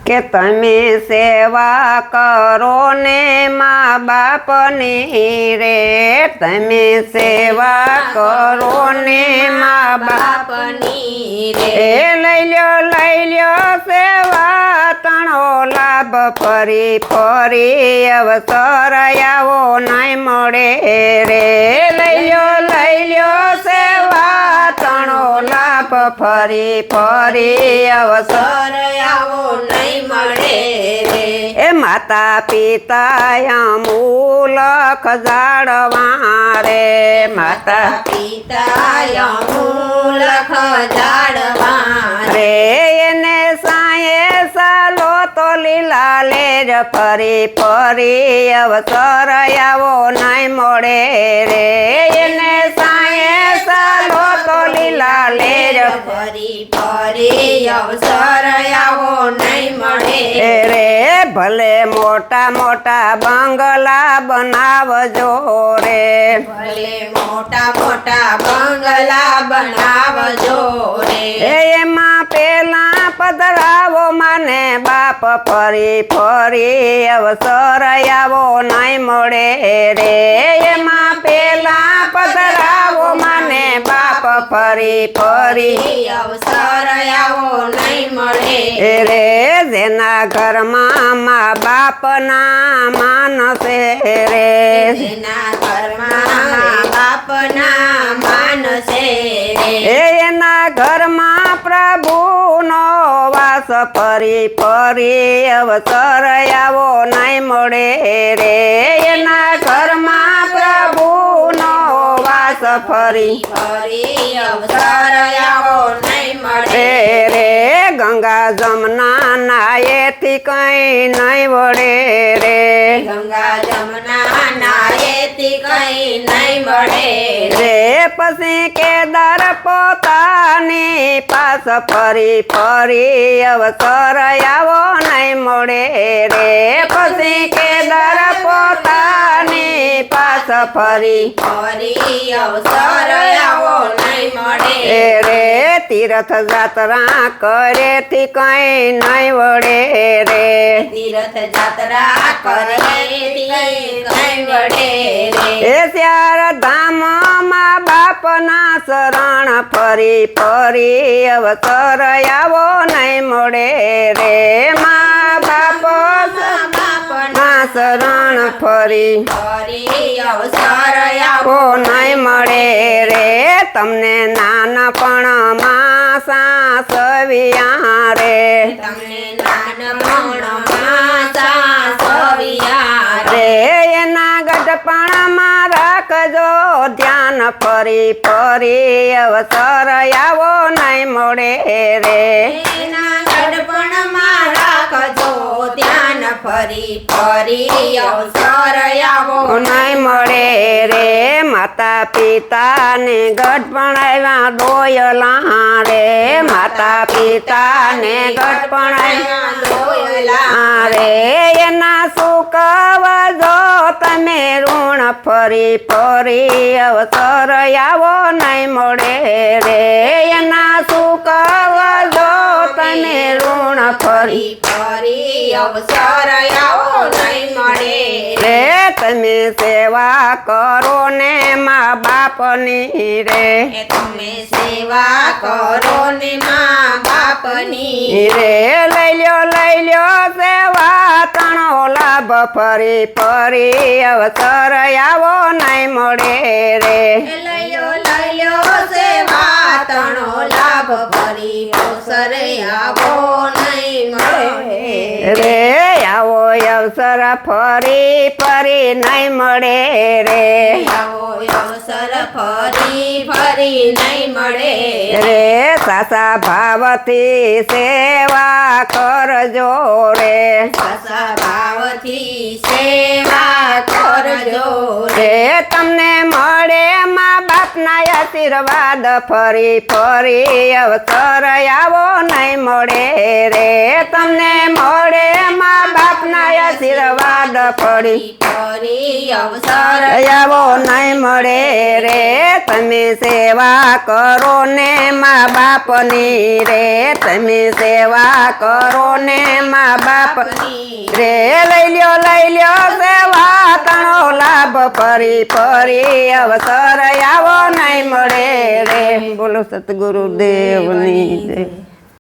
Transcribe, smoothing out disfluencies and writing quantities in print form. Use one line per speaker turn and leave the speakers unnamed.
કે તમે સેવા કરો ને મા બાપની રે, તમે સેવા કરો ને મા
બાપની રે,
લઈ લ્યો સેવા તણો લાભ ફરી ફરી અવસર આવો નહીં મળે રે, લઈ લ્યો સેવા તણો લાભ ફરી ફરી અવસર
આવો નહીં મળે રે,
એ માતા પિતા અમૂલક જાળવા રે, માતા
પિતા અમૂલક જાળવા
રે, એને સાયે સાલો તો લીલા લેજ ફરી ફરી અવસર આવો નહીં મળે રે, એને સાયે સાલો તો લીલા લેજ
ફરી ફરી અવસર આવો નહીં મળે
રે, ભલે મોટા મોટા બંગલા બનાવજો રે,
ભલે મોટા મોટા બંગલા બનાવજો રે,
એમાં પેલા પધરાવો માને બાપ ફરી ફરી અવસર આવો નહીં મળે રે, એમાં પેલા પધરાવો માને બાપ ફરી ફરી
અવસર આવો નહીં મળે
રે, જેના ઘરમાં મા બાપના માનસે રે,
જેના ઘરમાં બાપના માનસે રે,
એના ઘરમાં પ્રભુનો વાસ ફરી ફરી અવસર આવો નહીં મળે રે, એના ઘરમાં પ્રભુનો વાસ ફરી
ફરી અવસર આવો નહીં મળે
રે, ગંગા જમના નાયેથી કઈ નહીં વળે રે,
ગંગા જમના નાયેથી કઈ નહીં મળે
રે, પછી કેદાર પોતાની પાસ ફરી ફરી અવસર આવો નહીં મળે રે, પછી કેદાર પોતાની પાસ ફરી
ફરી અવસર આવો નહીં મળે
રે, તીર્થ જાત્રા કરેથી કઈ નહીં વળે રે,
તીર્થ જાત્રા કરેથી કઈ વળે રે,
એ ત્યાર ધામમાં બાપના શરણ ફરી ફરી અવસર આવો નહીં મળે રે, મા બાપ ના શરણ ફરી
ફરી અવસર આવો
નહીં મળે રે, તમને નાનપણમાં સાસવિયા રે,
તમને નાનપણમાં સાસવિયા
રે, એના ગઢપણમાં રાખજો ધ્યાન ફરી ફરી અવસર આવો નહીં મળે રે,
એના ગઢપણમાં રાખજો ધ્યાન ફરી ફરી અવસર આવો
નહીં મળે રે, માતા પિતાને ગઢપણ આવ્યા દોયલા રે, માતા પિતાને ગઢપણ આવ્યા રે, એના સુકવજો તમે ઋણ ફરી ફરી અવસર આવો નહીં મળે રે, એના સુકવજો તમે ઋણ ફરી
ફરી અવસર આવો નહીં મળે
રે, તમે સેવા કરો ને મા બાપની રે,
તમે સેવા કરો ને મા બાપની
રે, લઈ લ્યો સેવા તણો લાભ ફરી ફરી અવસર આવો નહીં મળે રે,
લયો સેવા તણો લાભ ફરી અવસર આવો નહીં મળે
રે, આવો અવસર ફરી ફરી નહીં મળે રે,
આવો અવસર ફરી ફરી નહીં મળે
રે, સાસા ભાવથી સેવા કરજો રે,
સાસા ભાવથી સેવા કરજો
રે, તમને મળે મા બાપના આશીર્વાદ ફરી ફરી અવસર આવો નહીં મળે રે, તમને મળે મા બાપના આશીર્વાદ વાડ પડી
ફરી અવસર
આવો નહીં મળે રે તમે સેવા કરો ને મા બાપની રે તમે સેવા કરો ને મા બાપની રે લઈ લ્યો સેવા તણો લાભ ફરી અવસર આવો નહીં મળે રે બોલો સતગુરુદેવની જય.